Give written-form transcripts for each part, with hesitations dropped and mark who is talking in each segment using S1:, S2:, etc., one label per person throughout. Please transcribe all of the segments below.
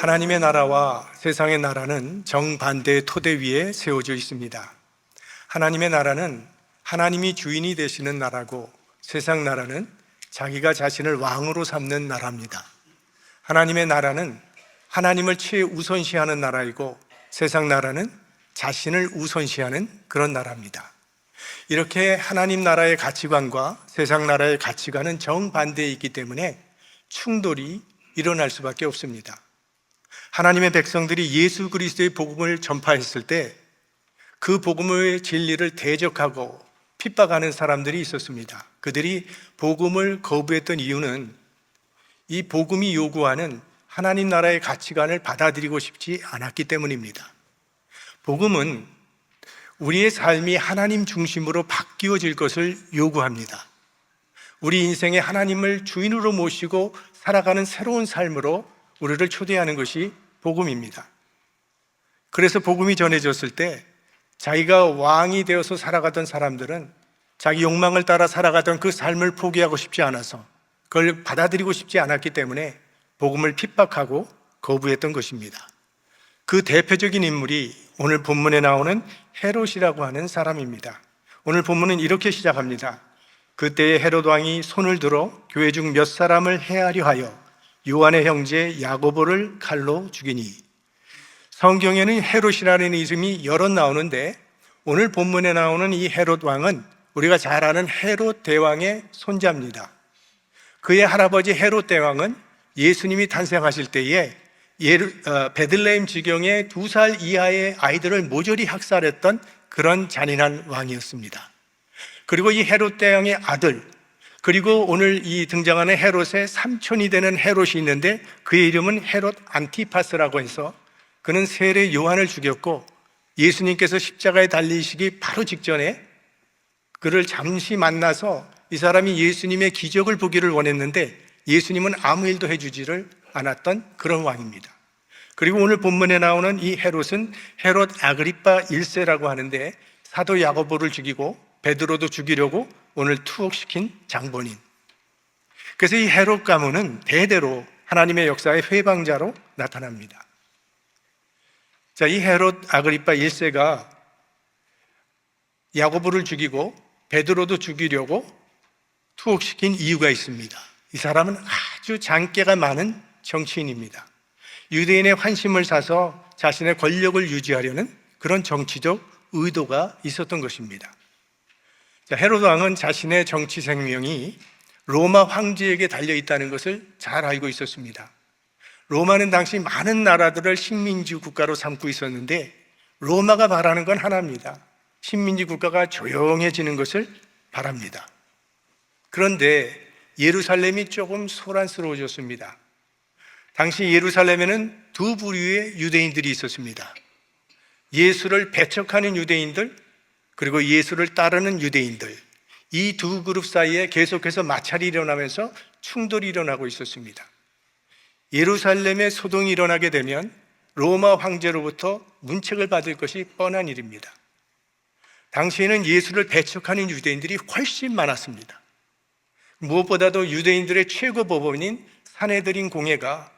S1: 하나님의 나라와 세상의 나라는 정반대의 토대 위에 세워져 있습니다. 하나님의 나라는 하나님이 주인이 되시는 나라고, 세상 나라는 자기가 자신을 왕으로 삼는 나라입니다. 하나님의 나라는 하나님을 최우선시하는 나라이고, 세상 나라는 자신을 우선시하는 그런 나라입니다. 이렇게 하나님 나라의 가치관과 세상 나라의 가치관은 정반대에 있기 때문에 충돌이 일어날 수밖에 없습니다. 하나님의 백성들이 예수 그리스도의 복음을 전파했을 때 그 복음의 진리를 대적하고 핍박하는 사람들이 있었습니다. 그들이 복음을 거부했던 이유는 이 복음이 요구하는 하나님 나라의 가치관을 받아들이고 싶지 않았기 때문입니다. 복음은 우리의 삶이 하나님 중심으로 바뀌어질 것을 요구합니다. 우리 인생에 하나님을 주인으로 모시고 살아가는 새로운 삶으로 우리를 초대하는 것이 복음입니다. 그래서 복음이 전해졌을 때 자기가 왕이 되어서 살아가던 사람들은 자기 욕망을 따라 살아가던 그 삶을 포기하고 싶지 않아서, 그걸 받아들이고 싶지 않았기 때문에 복음을 핍박하고 거부했던 것입니다. 그 대표적인 인물이 오늘 본문에 나오는 헤롯이라고 하는 사람입니다. 오늘 본문은 이렇게 시작합니다. 그때의 헤롯 왕이 손을 들어 교회 중 몇 사람을 해하려 하여 요한의 형제 야고보를 칼로 죽이니. 성경에는 헤롯이라는 이름이 여럿 나오는데 오늘 본문에 나오는 이 헤롯 왕은 우리가 잘 아는 헤롯 대왕의 손자입니다. 그의 할아버지 헤롯 대왕은 예수님이 탄생하실 때에 베들레헴 지경의 2살 이하의 아이들을 모조리 학살했던 그런 잔인한 왕이었습니다. 그리고 이 헤롯 대왕의 아들, 그리고 오늘 이 등장하는 헤롯의 삼촌이 되는 헤롯이 있는데 그의 이름은 헤롯 안티파스라고 해서 그는 세례 요한을 죽였고, 예수님께서 십자가에 달리시기 바로 직전에 그를 잠시 만나서 이 사람이 예수님의 기적을 보기를 원했는데 예수님은 아무 일도 해주지를 않았던 그런 왕입니다. 그리고 오늘 본문에 나오는 이 헤롯은 헤롯 아그리파 1세라고 하는데 사도 야고보를 죽이고 베드로도 죽이려고 오늘 투옥시킨 장본인. 그래서 이 헤롯 가문은 대대로 하나님의 역사의 회방자로 나타납니다. 자, 이 헤롯 아그리파 1세가 야고보를 죽이고 베드로도 죽이려고 투옥시킨 이유가 있습니다. 이 사람은 아주 장깨가 많은 정치인입니다. 유대인의 환심을 사서 자신의 권력을 유지하려는 그런 정치적 의도가 있었던 것입니다. 자, 헤롯 왕은 자신의 정치 생명이 로마 황제에게 달려있다는 것을 잘 알고 있었습니다. 로마는 당시 많은 나라들을 식민지 국가로 삼고 있었는데 로마가 바라는 건 하나입니다. 식민지 국가가 조용해지는 것을 바랍니다. 그런데 예루살렘이 조금 소란스러워졌습니다. 당시 예루살렘에는 두 부류의 유대인들이 있었습니다. 예수를 배척하는 유대인들, 그리고 예수를 따르는 유대인들, 이 두 그룹 사이에 계속해서 마찰이 일어나면서 충돌이 일어나고 있었습니다. 예루살렘에 소동이 일어나게 되면 로마 황제로부터 문책을 받을 것이 뻔한 일입니다. 당시에는 예수를 배척하는 유대인들이 훨씬 많았습니다. 무엇보다도 유대인들의 최고 법원인 산헤드린 공회가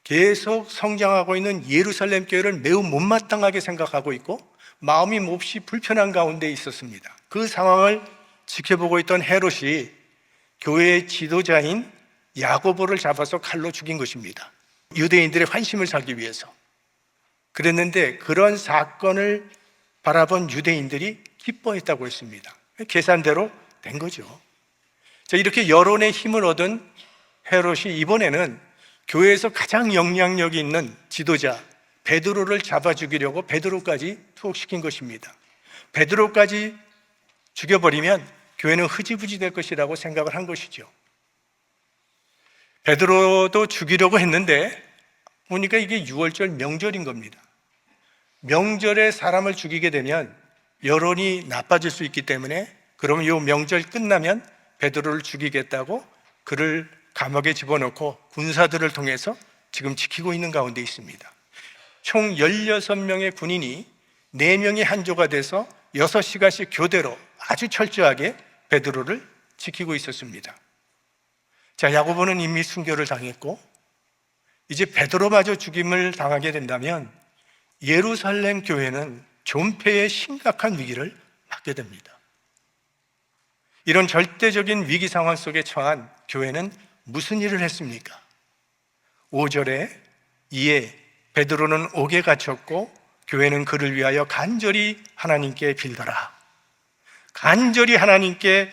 S1: 계속 성장하고 있는 예루살렘 교회를 매우 못마땅하게 생각하고 있고 마음이 몹시 불편한 가운데 있었습니다. 그 상황을 지켜보고 있던 헤롯이 교회의 지도자인 야고보를 잡아서 칼로 죽인 것입니다. 유대인들의 환심을 사기 위해서. 그랬는데 그런 사건을 바라본 유대인들이 기뻐했다고 했습니다. 계산대로 된 거죠. 자, 이렇게 여론의 힘을 얻은 헤롯이 이번에는 교회에서 가장 영향력이 있는 지도자 베드로를 잡아 죽이려고 베드로까지 투옥시킨 것입니다. 베드로까지 죽여버리면 교회는 흐지부지 될 것이라고 생각을 한 것이죠. 베드로도 죽이려고 했는데 보니까 이게 6월절 명절인 겁니다. 명절에 사람을 죽이게 되면 여론이 나빠질 수 있기 때문에 그러면 이 명절 끝나면 베드로를 죽이겠다고 그를 감옥에 집어넣고 군사들을 통해서 지금 지키고 있는 가운데 있습니다. 총 16명의 군인이 4명이 한 조가 돼서 6시간씩 교대로 아주 철저하게 베드로를 지키고 있었습니다. 자, 야고보는 이미 순교를 당했고 이제 베드로마저 죽임을 당하게 된다면 예루살렘 교회는 존폐의 심각한 위기를 맞게 됩니다. 이런 절대적인 위기 상황 속에 처한 교회는 무슨 일을 했습니까? 5절에 이에 베드로는 옥에 갇혔고 교회는 그를 위하여 간절히 하나님께 빌더라. 간절히 하나님께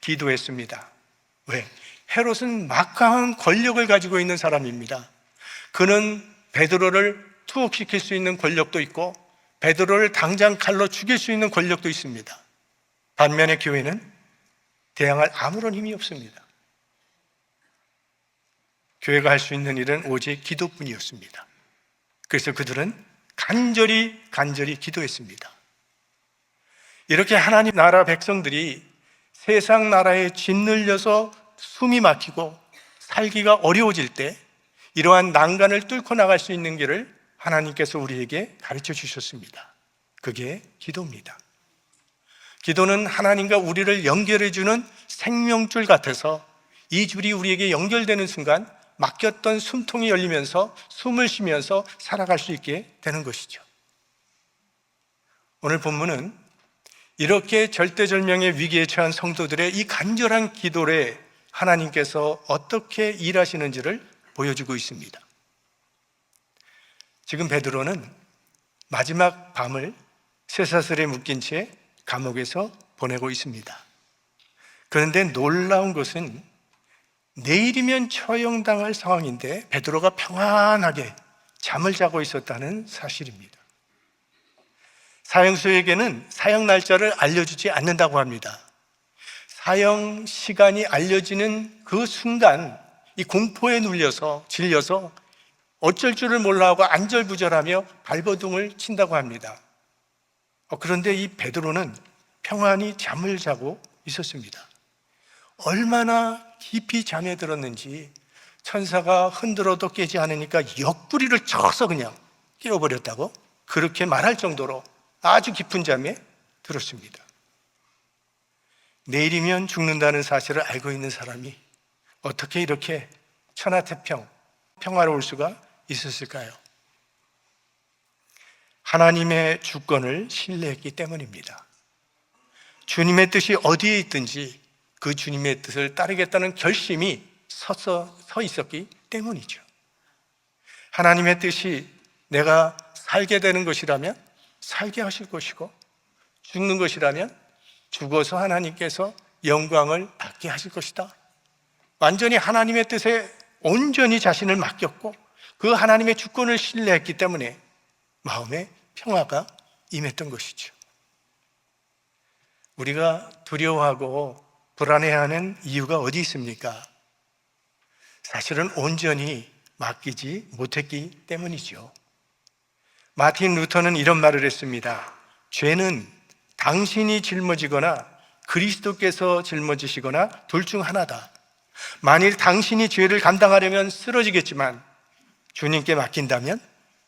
S1: 기도했습니다. 왜? 헤롯은 막강한 권력을 가지고 있는 사람입니다. 그는 베드로를 투옥시킬 수 있는 권력도 있고 베드로를 당장 칼로 죽일 수 있는 권력도 있습니다. 반면에 교회는 대항할 아무런 힘이 없습니다. 교회가 할 수 있는 일은 오직 기도뿐이었습니다. 그래서 그들은 간절히 기도했습니다. 이렇게 하나님 나라 백성들이 세상 나라에 짓눌려서 숨이 막히고 살기가 어려워질 때 이러한 난간을 뚫고 나갈 수 있는 길을 하나님께서 우리에게 가르쳐 주셨습니다. 그게 기도입니다. 기도는 하나님과 우리를 연결해 주는 생명줄 같아서 이 줄이 우리에게 연결되는 순간 막혔던 숨통이 열리면서 숨을 쉬면서 살아갈 수 있게 되는 것이죠. 오늘 본문은 이렇게 절대절명의 위기에 처한 성도들의 이 간절한 기도에 하나님께서 어떻게 일하시는지를 보여주고 있습니다. 지금 베드로는 마지막 밤을 쇠사슬에 묶인 채 감옥에서 보내고 있습니다. 그런데 놀라운 것은 내일이면 처형당할 상황인데 베드로가 평안하게 잠을 자고 있었다는 사실입니다. 사형수에게는 사형 날짜를 알려주지 않는다고 합니다. 사형 시간이 알려지는 그 순간 이 공포에 눌려서 질려서 어쩔 줄을 몰라 하고 안절부절하며 발버둥을 친다고 합니다. 그런데 이 베드로는 평안히 잠을 자고 있었습니다. 얼마나 깊이 잠에 들었는지 천사가 흔들어도 깨지 않으니까 옆구리를 쳐서 그냥 깨워버렸다고 그렇게 말할 정도로 아주 깊은 잠에 들었습니다. 내일이면 죽는다는 사실을 알고 있는 사람이 어떻게 이렇게 천하태평, 평화로울 수가 있었을까요? 하나님의 주권을 신뢰했기 때문입니다. 주님의 뜻이 어디에 있든지 그 주님의 뜻을 따르겠다는 결심이 서 있었기 때문이죠. 하나님의 뜻이 내가 살게 되는 것이라면 살게 하실 것이고 죽는 것이라면 죽어서 하나님께서 영광을 받게 하실 것이다. 완전히 하나님의 뜻에 온전히 자신을 맡겼고 그 하나님의 주권을 신뢰했기 때문에 마음에 평화가 임했던 것이죠. 우리가 두려워하고 불안해하는 이유가 어디 있습니까? 사실은 온전히 맡기지 못했기 때문이죠. 마틴 루터는 이런 말을 했습니다. 죄는 당신이 짊어지거나 그리스도께서 짊어지시거나 둘 중 하나다. 만일 당신이 죄를 감당하려면 쓰러지겠지만 주님께 맡긴다면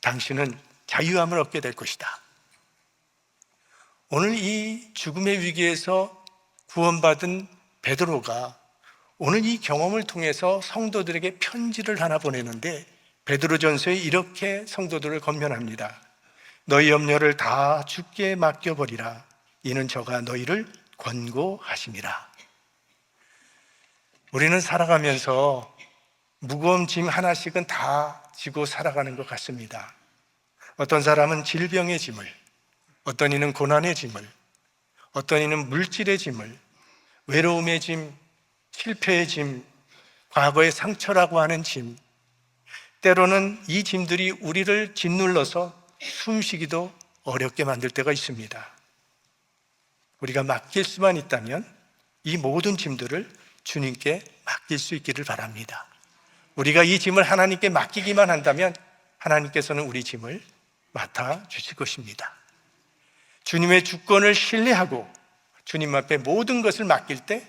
S1: 당신은 자유함을 얻게 될 것이다. 오늘 이 죽음의 위기에서 구원받은 베드로가 오늘 이 경험을 통해서 성도들에게 편지를 하나 보내는데 베드로전서에 이렇게 성도들을 권면합니다. 너희 염려를 다 주께 맡겨버리라. 이는 저가 너희를 권고하심이라. 우리는 살아가면서 무거운 짐 하나씩은 다 지고 살아가는 것 같습니다. 어떤 사람은 질병의 짐을, 어떤 이는 고난의 짐을, 어떤 이는 물질의 짐을, 외로움의 짐, 실패의 짐, 과거의 상처라고 하는 짐, 때로는 이 짐들이 우리를 짓눌러서 숨쉬기도 어렵게 만들 때가 있습니다. 우리가 맡길 수만 있다면 이 모든 짐들을 주님께 맡길 수 있기를 바랍니다. 우리가 이 짐을 하나님께 맡기기만 한다면 하나님께서는 우리 짐을 맡아주실 것입니다. 주님의 주권을 신뢰하고 주님 앞에 모든 것을 맡길 때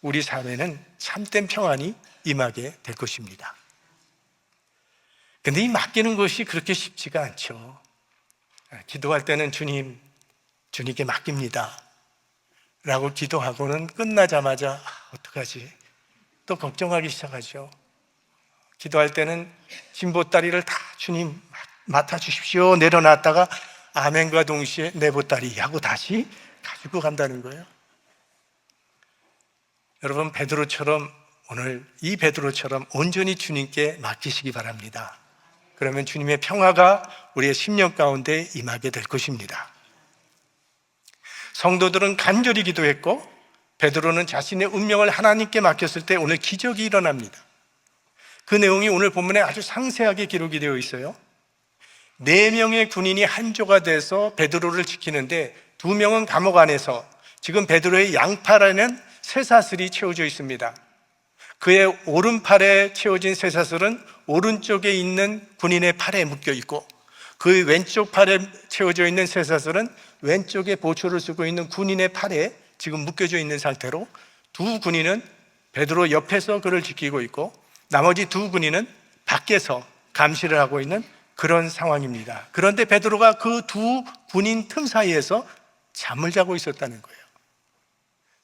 S1: 우리 삶에는 참된 평안이 임하게 될 것입니다. 근데 이 맡기는 것이 그렇게 쉽지가 않죠. 기도할 때는 주님께 맡깁니다 라고 기도하고는 끝나자마자 어떡하지? 또 걱정하기 시작하죠. 기도할 때는 진보다리를 다 주님 맡아주십시오 내려놨다가 아멘과 동시에 내 보따리 하고 다시 가지고 간다는 거예요. 여러분, 베드로처럼 오늘 이 베드로처럼 온전히 주님께 맡기시기 바랍니다. 그러면 주님의 평화가 우리의 심령 가운데 임하게 될 것입니다. 성도들은 간절히 기도했고 베드로는 자신의 운명을 하나님께 맡겼을 때 오늘 기적이 일어납니다. 그 내용이 오늘 본문에 아주 상세하게 기록이 되어 있어요. 4명의 군인이 한조가 돼서 베드로를 지키는데 2명은 감옥 안에서 지금 베드로의 양팔에는 쇠사슬이 채워져 있습니다. 그의 오른팔에 채워진 쇠사슬은 오른쪽에 있는 군인의 팔에 묶여 있고 그 왼쪽 팔에 채워져 있는 쇠사슬은 왼쪽에 보초를 쓰고 있는 군인의 팔에 지금 묶여져 있는 상태로 두 군인은 베드로 옆에서 그를 지키고 있고 나머지 두 군인은 밖에서 감시를 하고 있는 그런 상황입니다. 그런데 베드로가 그 두 군인 틈 사이에서 잠을 자고 있었다는 거예요.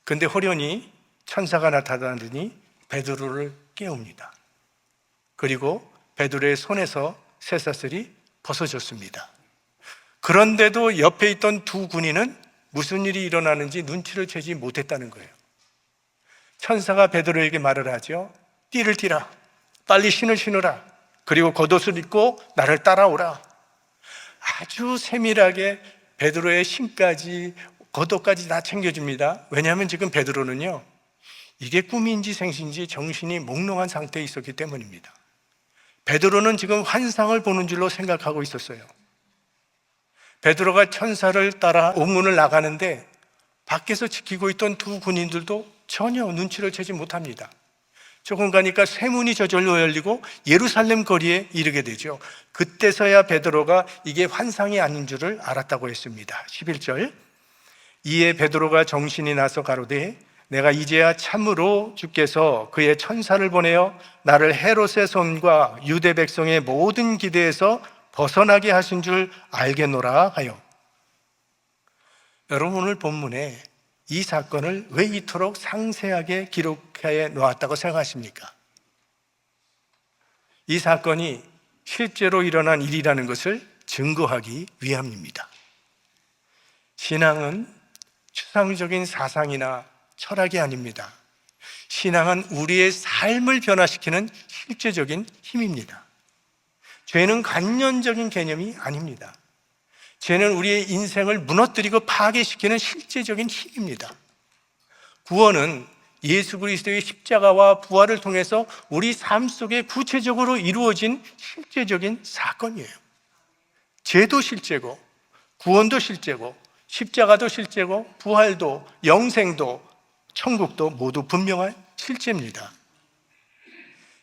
S1: 그런데 호련히 천사가 나타나더니 베드로를 깨웁니다. 그리고 베드로의 손에서 쇠사슬이 벗어졌습니다. 그런데도 옆에 있던 두 군인은 무슨 일이 일어나는지 눈치를 채지 못했다는 거예요. 천사가 베드로에게 말을 하죠. 띠를 띠라, 빨리 신을 신으라, 그리고 겉옷을 입고 나를 따라오라. 아주 세밀하게 베드로의 신까지 겉옷까지 다 챙겨줍니다. 왜냐하면 지금 베드로는요, 이게 꿈인지 생신지 정신이 몽롱한 상태에 있었기 때문입니다. 베드로는 지금 환상을 보는 줄로 생각하고 있었어요. 베드로가 천사를 따라 옥문을 나가는데 밖에서 지키고 있던 두 군인들도 전혀 눈치를 채지 못합니다. 조금 가니까 쇠문이 저절로 열리고 예루살렘 거리에 이르게 되죠. 그때서야 베드로가 이게 환상이 아닌 줄을 알았다고 했습니다. 11절, 이에 베드로가 정신이 나서 가로되 내가 이제야 참으로 주께서 그의 천사를 보내어 나를 헤롯의 손과 유대 백성의 모든 기대에서 벗어나게 하신 줄 알겠노라 하여. 여러분, 오늘 본문에 이 사건을 왜 이토록 상세하게 기록해 놓았다고 생각하십니까? 이 사건이 실제로 일어난 일이라는 것을 증거하기 위함입니다. 신앙은 추상적인 사상이나 철학이 아닙니다. 신앙은 우리의 삶을 변화시키는 실제적인 힘입니다. 죄는 관념적인 개념이 아닙니다. 죄는 우리의 인생을 무너뜨리고 파괴시키는 실제적인 힘입니다. 구원은 예수 그리스도의 십자가와 부활을 통해서 우리 삶 속에 구체적으로 이루어진 실제적인 사건이에요. 죄도 실제고, 구원도 실제고, 십자가도 실제고, 부활도, 영생도, 천국도 모두 분명한 실제입니다.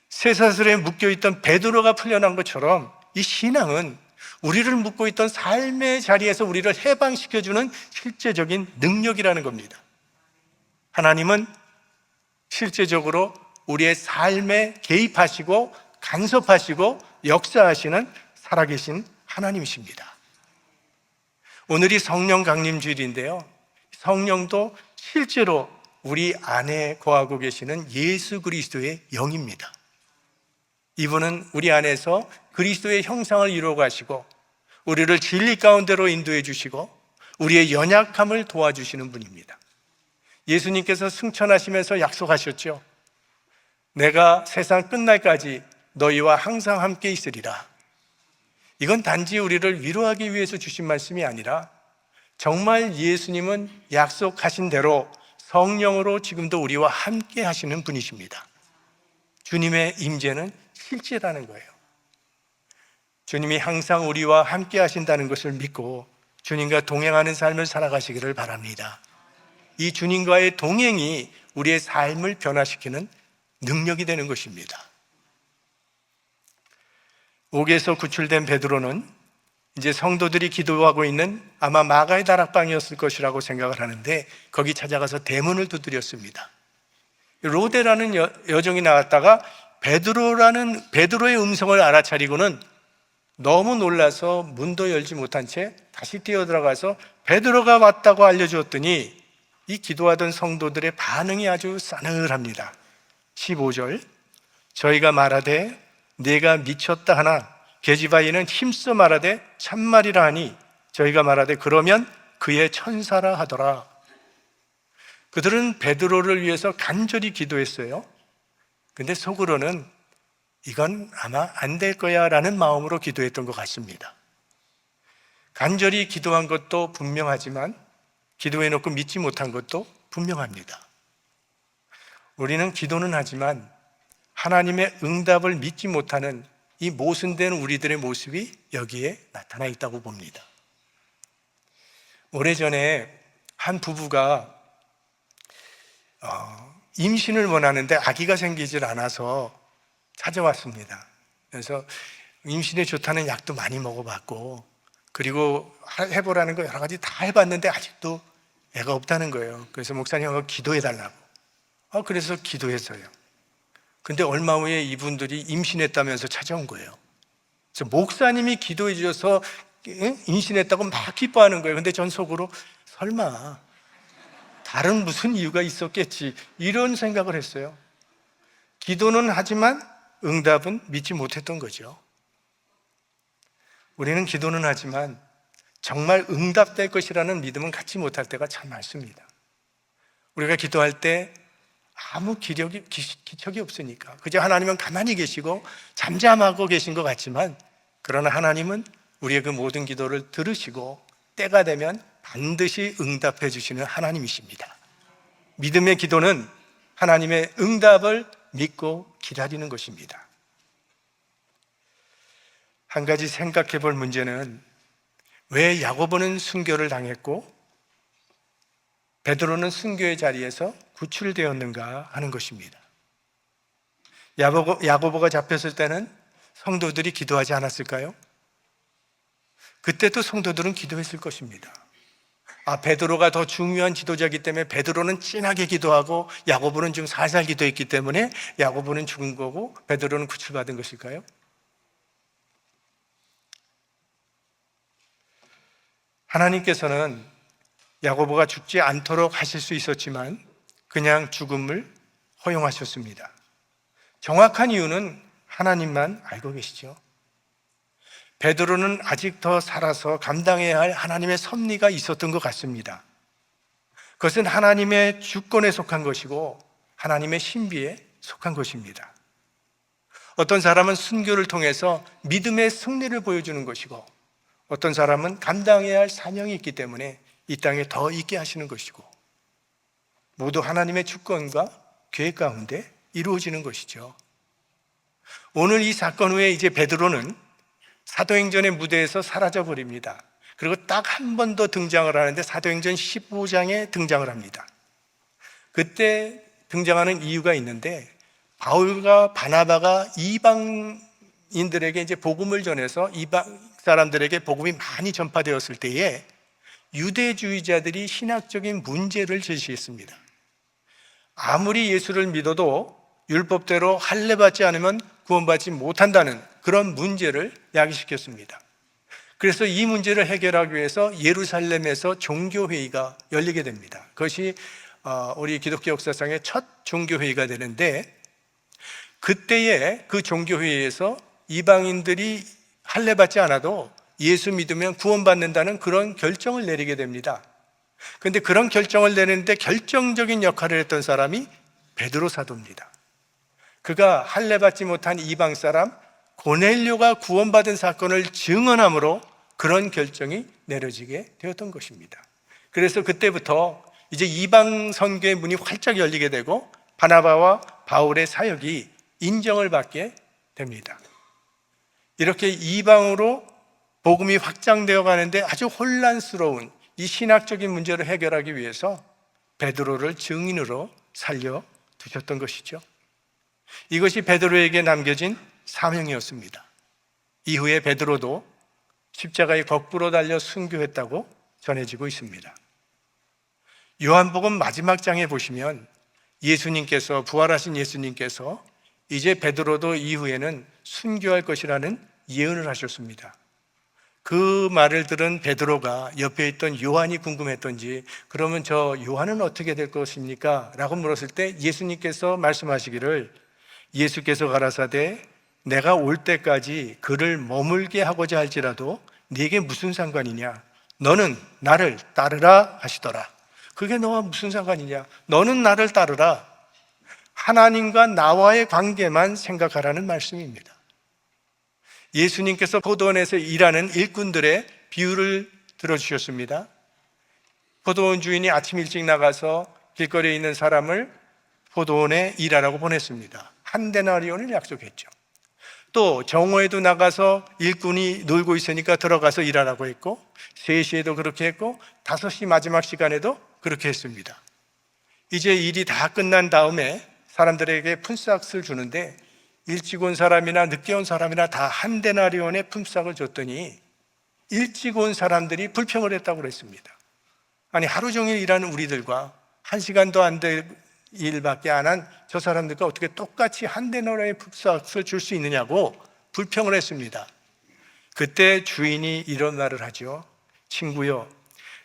S1: 쇠사슬에 묶여있던 베드로가 풀려난 것처럼 이 신앙은 우리를 묶고 있던 삶의 자리에서 우리를 해방시켜주는 실제적인 능력이라는 겁니다. 하나님은 실제적으로 우리의 삶에 개입하시고 간섭하시고 역사하시는 살아계신 하나님이십니다. 오늘이 성령 강림주일인데요, 성령도 실제로 우리 안에 거하고 계시는 예수 그리스도의 영입니다. 이분은 우리 안에서 그리스도의 형상을 이루어 가시고 우리를 진리 가운데로 인도해 주시고 우리의 연약함을 도와주시는 분입니다. 예수님께서 승천하시면서 약속하셨죠. 내가 세상 끝날까지 너희와 항상 함께 있으리라. 이건 단지 우리를 위로하기 위해서 주신 말씀이 아니라 정말 예수님은 약속하신 대로 성령으로 지금도 우리와 함께 하시는 분이십니다. 주님의 임재는 실제라는 거예요. 주님이 항상 우리와 함께 하신다는 것을 믿고 주님과 동행하는 삶을 살아가시기를 바랍니다. 이 주님과의 동행이 우리의 삶을 변화시키는 능력이 되는 것입니다. 옥에서 구출된 베드로는 이제 성도들이 기도하고 있는 아마 마가의 다락방이었을 것이라고 생각을 하는데 거기 찾아가서 대문을 두드렸습니다. 로데라는 여종이 나왔다가 베드로의 음성을 알아차리고는 너무 놀라서 문도 열지 못한 채 다시 뛰어들어가서 베드로가 왔다고 알려주었더니 이 기도하던 성도들의 반응이 아주 싸늘합니다. 15절, 저희가 말하되 내가 미쳤다 하나 계집아이는 힘써 말하되 참말이라 하니 저희가 말하되 그러면 그의 천사라 하더라. 그들은 베드로를 위해서 간절히 기도했어요. 근데 속으로는 이건 아마 안 될 거야 라는 마음으로 기도했던 것 같습니다. 간절히 기도한 것도 분명하지만 기도해놓고 믿지 못한 것도 분명합니다. 우리는 기도는 하지만 하나님의 응답을 믿지 못하는 이 모순된 우리들의 모습이 여기에 나타나 있다고 봅니다. 오래전에 한 부부가 임신을 원하는데 아기가 생기질 않아서 찾아왔습니다. 그래서 임신에 좋다는 약도 많이 먹어봤고, 그리고 해보라는 거 여러 가지 다 해봤는데 아직도 애가 없다는 거예요. 그래서 목사님하고 기도해달라고. 그래서 기도했어요. 근데 얼마 후에 이분들이 임신했다면서 찾아온 거예요. 그래서 목사님이 기도해 주셔서 임신했다고 막 기뻐하는 거예요. 근데 전 속으로 설마 다른 무슨 이유가 있었겠지, 이런 생각을 했어요. 기도는 하지만 응답은 믿지 못했던 거죠. 우리는 기도는 하지만 정말 응답될 것이라는 믿음은 갖지 못할 때가 참 많습니다. 우리가 기도할 때 아무 기척이 없으니까 그저 하나님은 가만히 계시고 잠잠하고 계신 것 같지만, 그러나 하나님은 우리의 그 모든 기도를 들으시고 때가 되면 반드시 응답해 주시는 하나님이십니다. 믿음의 기도는 하나님의 응답을 믿고 기다리는 것입니다. 한 가지 생각해 볼 문제는 왜 야고보는 순교를 당했고 베드로는 순교의 자리에서 구출되었는가 하는 것입니다. 야고보가 잡혔을 때는 성도들이 기도하지 않았을까요? 그때도 성도들은 기도했을 것입니다. 베드로가 더 중요한 지도자이기 때문에 베드로는 진하게 기도하고 야고보는 좀 살살 기도했기 때문에 야고보는 죽은 거고 베드로는 구출받은 것일까요? 하나님께서는 야고보가 죽지 않도록 하실 수 있었지만 그냥 죽음을 허용하셨습니다. 정확한 이유는 하나님만 알고 계시죠. 베드로는 아직 더 살아서 감당해야 할 하나님의 섭리가 있었던 것 같습니다. 그것은 하나님의 주권에 속한 것이고 하나님의 신비에 속한 것입니다. 어떤 사람은 순교를 통해서 믿음의 승리를 보여주는 것이고, 어떤 사람은 감당해야 할 사명이 있기 때문에 이 땅에 더 있게 하시는 것이고, 모두 하나님의 주권과 계획 가운데 이루어지는 것이죠. 오늘 이 사건 후에 이제 베드로는 사도행전의 무대에서 사라져 버립니다. 그리고 딱 한 번 더 등장을 하는데 사도행전 15장에 등장을 합니다. 그때 등장하는 이유가 있는데, 바울과 바나바가 이방인들에게 이제 복음을 전해서 이방 사람들에게 복음이 많이 전파되었을 때에 유대주의자들이 신학적인 문제를 제시했습니다. 아무리 예수를 믿어도 율법대로 할례받지 않으면 구원받지 못한다는 그런 문제를 야기시켰습니다. 그래서 이 문제를 해결하기 위해서 예루살렘에서 종교회의가 열리게 됩니다. 그것이 우리 기독교 역사상의 첫 종교회의가 되는데, 그때에 그 종교회의에서 이방인들이 할례받지 않아도 예수 믿으면 구원받는다는 그런 결정을 내리게 됩니다. 그런데 그런 결정을 내리는데 결정적인 역할을 했던 사람이 베드로 사도입니다. 그가 할례받지 못한 이방 사람 고넬료가 구원받은 사건을 증언함으로 그런 결정이 내려지게 되었던 것입니다. 그래서 그때부터 이제 이방 선교의 문이 활짝 열리게 되고 바나바와 바울의 사역이 인정을 받게 됩니다. 이렇게 이방으로 복음이 확장되어 가는데 아주 혼란스러운 이 신학적인 문제를 해결하기 위해서 베드로를 증인으로 살려두셨던 것이죠. 이것이 베드로에게 남겨진 사명이었습니다. 이후에 베드로도 십자가에 거꾸로 달려 순교했다고 전해지고 있습니다. 요한복음 마지막 장에 보시면 예수님께서, 부활하신 예수님께서 이제 베드로도 이후에는 순교할 것이라는 예언을 하셨습니다. 그 말을 들은 베드로가 옆에 있던 요한이 궁금했던지, 그러면 저 요한은 어떻게 될 것입니까? 라고 물었을 때 예수님께서 말씀하시기를, 예수께서 가라사대 내가 올 때까지 그를 머물게 하고자 할지라도 네게 무슨 상관이냐? 너는 나를 따르라 하시더라. 그게 너와 무슨 상관이냐? 너는 나를 따르라. 하나님과 나와의 관계만 생각하라는 말씀입니다. 예수님께서 포도원에서 일하는 일꾼들의 비유를 들어주셨습니다. 포도원 주인이 아침 일찍 나가서 길거리에 있는 사람을 포도원에 일하라고 보냈습니다. 한 데나리온을 약속했죠. 또 정오에도 나가서 일꾼이 놀고 있으니까 들어가서 일하라고 했고, 3시에도 그렇게 했고, 5시 마지막 시간에도 그렇게 했습니다. 이제 일이 다 끝난 다음에 사람들에게 품삯을 주는데, 일찍 온 사람이나 늦게 온 사람이나 다 한 데나리온의 품삯을 줬더니 일찍 온 사람들이 불평을 했다고 그랬습니다. 아니, 하루 종일 일하는 우리들과 1시간도 안 될 일밖에 안 한 저 사람들과 어떻게 똑같이 한 데나리온의 품삯을 줄 수 있느냐고 불평을 했습니다. 그때 주인이 이런 말을 하죠. 친구여,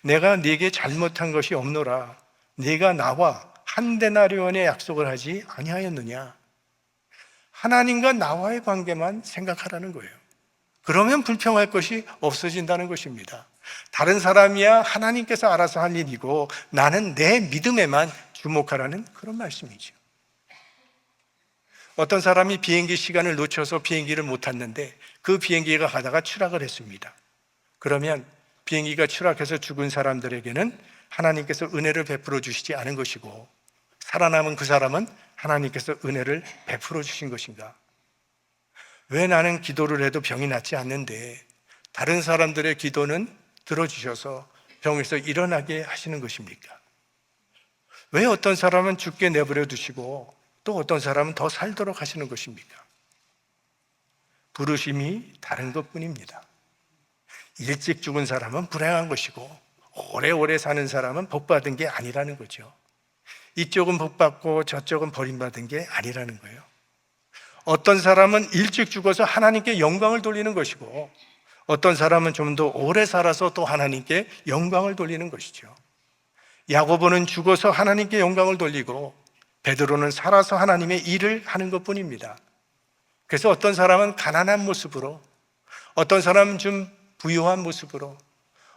S1: 내가 네게 잘못한 것이 없노라. 네가 나와 한 데나리온의 약속을 하지 아니하였느냐? 하나님과 나와의 관계만 생각하라는 거예요. 그러면 불평할 것이 없어진다는 것입니다. 다른 사람이야 하나님께서 알아서 할 일이고 나는 내 믿음에만 주목하라는 그런 말씀이죠. 어떤 사람이 비행기 시간을 놓쳐서 비행기를 못 탔는데 그 비행기가 가다가 추락을 했습니다. 그러면 비행기가 추락해서 죽은 사람들에게는 하나님께서 은혜를 베풀어 주시지 않은 것이고, 살아남은 그 사람은 하나님께서 은혜를 베풀어 주신 것인가? 왜 나는 기도를 해도 병이 낫지 않는데 다른 사람들의 기도는 들어주셔서 병에서 일어나게 하시는 것입니까? 왜 어떤 사람은 죽게 내버려 두시고 또 어떤 사람은 더 살도록 하시는 것입니까? 부르심이 다른 것뿐입니다. 일찍 죽은 사람은 불행한 것이고 오래오래 사는 사람은 복받은 게 아니라는 거죠. 이쪽은 복받고 저쪽은 버림받은 게 아니라는 거예요. 어떤 사람은 일찍 죽어서 하나님께 영광을 돌리는 것이고 어떤 사람은 좀 더 오래 살아서 또 하나님께 영광을 돌리는 것이죠. 야고보는 죽어서 하나님께 영광을 돌리고 베드로는 살아서 하나님의 일을 하는 것뿐입니다. 그래서 어떤 사람은 가난한 모습으로, 어떤 사람은 좀 부유한 모습으로,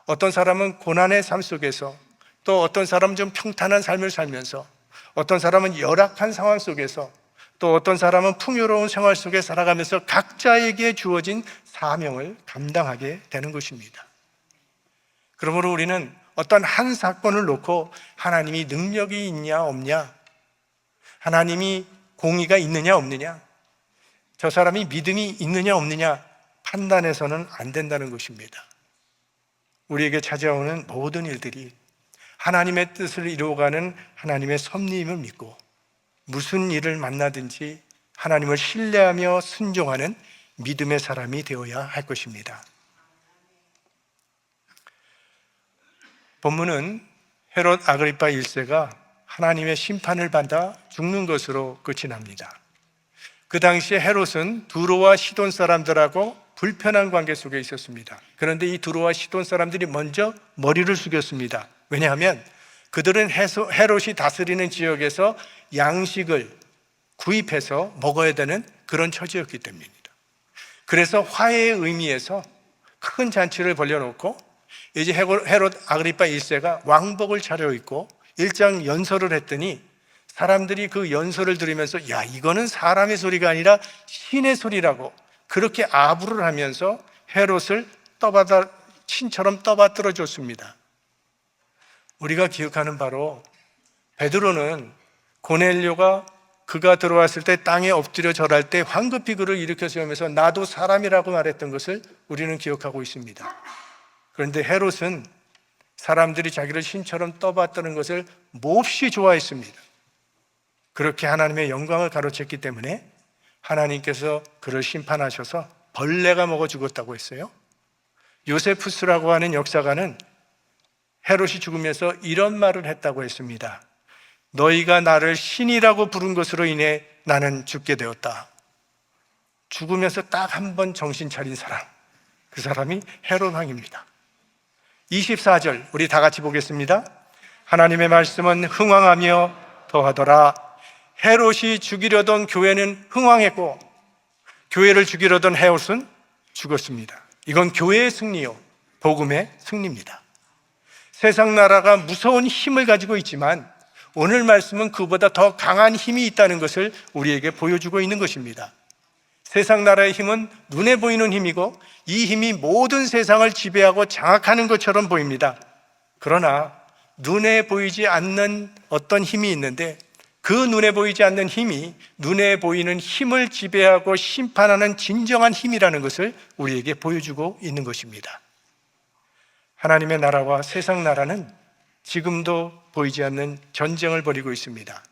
S1: 어떤 사람은 고난의 삶 속에서, 또 어떤 사람은 좀 평탄한 삶을 살면서, 어떤 사람은 열악한 상황 속에서, 또 어떤 사람은 풍요로운 생활 속에 살아가면서 각자에게 주어진 사명을 감당하게 되는 것입니다. 그러므로 우리는 어떤 한 사건을 놓고 하나님이 능력이 있냐 없냐, 하나님이 공의가 있느냐 없느냐, 저 사람이 믿음이 있느냐 없느냐 판단해서는 안 된다는 것입니다. 우리에게 찾아오는 모든 일들이 하나님의 뜻을 이루어가는 하나님의 섭리임을 믿고 무슨 일을 만나든지 하나님을 신뢰하며 순종하는 믿음의 사람이 되어야 할 것입니다. 본문은 헤롯 아그리파 1세가 하나님의 심판을 받아 죽는 것으로 끝이 납니다. 그 당시에 헤롯은 두로와 시돈 사람들하고 불편한 관계 속에 있었습니다. 그런데 이 두로와 시돈 사람들이 먼저 머리를 숙였습니다. 왜냐하면 그들은 헤롯이 다스리는 지역에서 양식을 구입해서 먹어야 되는 그런 처지였기 때문입니다. 그래서 화해의 의미에서 큰 잔치를 벌려놓고 이제 헤롯 아그리파 1세가 왕복을 차려입고 일장 연설을 했더니 사람들이 그 연설을 들으면서 야, 이거는 사람의 소리가 아니라 신의 소리라고 그렇게 아부를 하면서 헤롯을 신처럼 떠받들어 줬습니다. 우리가 기억하는 바로 베드로는 고넬료가 그가 들어왔을 때 땅에 엎드려 절할 때 황급히 그를 일으켜 세우면서 나도 사람이라고 말했던 것을 우리는 기억하고 있습니다. 그런데 헤롯은 사람들이 자기를 신처럼 떠받드는 것을 몹시 좋아했습니다. 그렇게 하나님의 영광을 가로챘기 때문에 하나님께서 그를 심판하셔서 벌레가 먹어 죽었다고 했어요. 요세푸스라고 하는 역사가는 헤롯이 죽으면서 이런 말을 했다고 했습니다. 너희가 나를 신이라고 부른 것으로 인해 나는 죽게 되었다. 죽으면서 딱 한 번 정신 차린 사람, 그 사람이 헤롯 왕입니다. 24절 우리 다 같이 보겠습니다. 하나님의 말씀은 흥왕하며 더하더라. 헤롯이 죽이려던 교회는 흥왕했고 교회를 죽이려던 헤롯은 죽었습니다. 이건 교회의 승리요, 복음의 승리입니다. 세상 나라가 무서운 힘을 가지고 있지만 오늘 말씀은 그보다 더 강한 힘이 있다는 것을 우리에게 보여주고 있는 것입니다. 세상 나라의 힘은 눈에 보이는 힘이고 이 힘이 모든 세상을 지배하고 장악하는 것처럼 보입니다. 그러나 눈에 보이지 않는 어떤 힘이 있는데 그 눈에 보이지 않는 힘이 눈에 보이는 힘을 지배하고 심판하는 진정한 힘이라는 것을 우리에게 보여주고 있는 것입니다. 하나님의 나라와 세상 나라는 지금도 보이지 않는 전쟁을 벌이고 있습니다.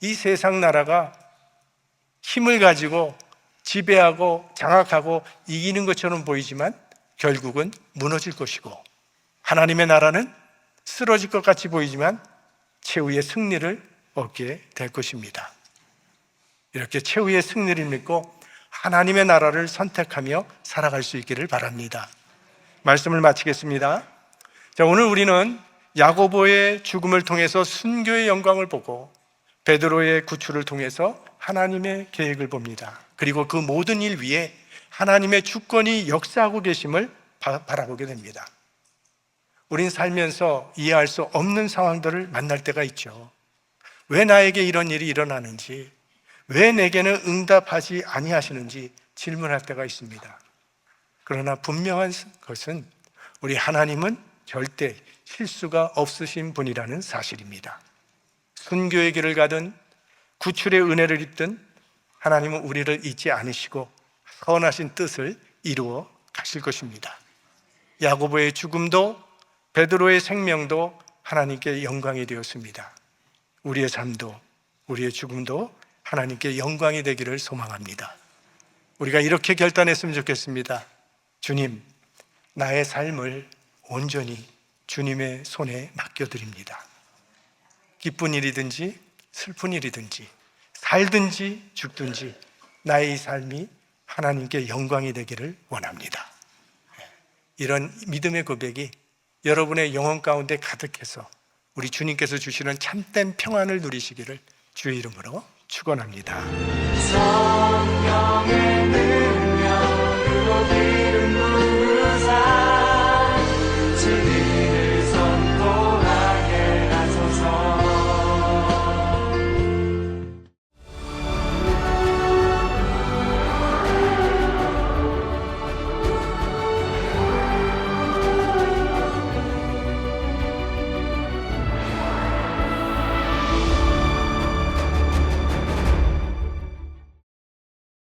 S1: 이 세상 나라가 힘을 가지고 지배하고 장악하고 이기는 것처럼 보이지만 결국은 무너질 것이고, 하나님의 나라는 쓰러질 것 같이 보이지만 최후의 승리를 얻게 될 것입니다. 이렇게 최후의 승리를 믿고 하나님의 나라를 선택하며 살아갈 수 있기를 바랍니다. 말씀을 마치겠습니다. 자, 오늘 우리는 야고보의 죽음을 통해서 순교의 영광을 보고 베드로의 구출을 통해서 하나님의 계획을 봅니다. 그리고 그 모든 일 위에 하나님의 주권이 역사하고 계심을 바라보게 됩니다. 우린 살면서 이해할 수 없는 상황들을 만날 때가 있죠. 왜 나에게 이런 일이 일어나는지, 왜 내게는 응답하지 아니하시는지 질문할 때가 있습니다. 그러나 분명한 것은 우리 하나님은 절대 실수가 없으신 분이라는 사실입니다. 순교의 길을 가든 구출의 은혜를 입든 하나님은 우리를 잊지 않으시고 선하신 뜻을 이루어 가실 것입니다. 야고보의 죽음도 베드로의 생명도 하나님께 영광이 되었습니다. 우리의 삶도 우리의 죽음도 하나님께 영광이 되기를 소망합니다. 우리가 이렇게 결단했으면 좋겠습니다. 주님, 나의 삶을 온전히 주님의 손에 맡겨드립니다. 기쁜 일이든지 슬픈 일이든지 살든지 죽든지 나의 이 삶이 하나님께 영광이 되기를 원합니다. 이런 믿음의 고백이 여러분의 영혼 가운데 가득해서 우리 주님께서 주시는 참된 평안을 누리시기를 주의 이름으로 축원합니다. 성령의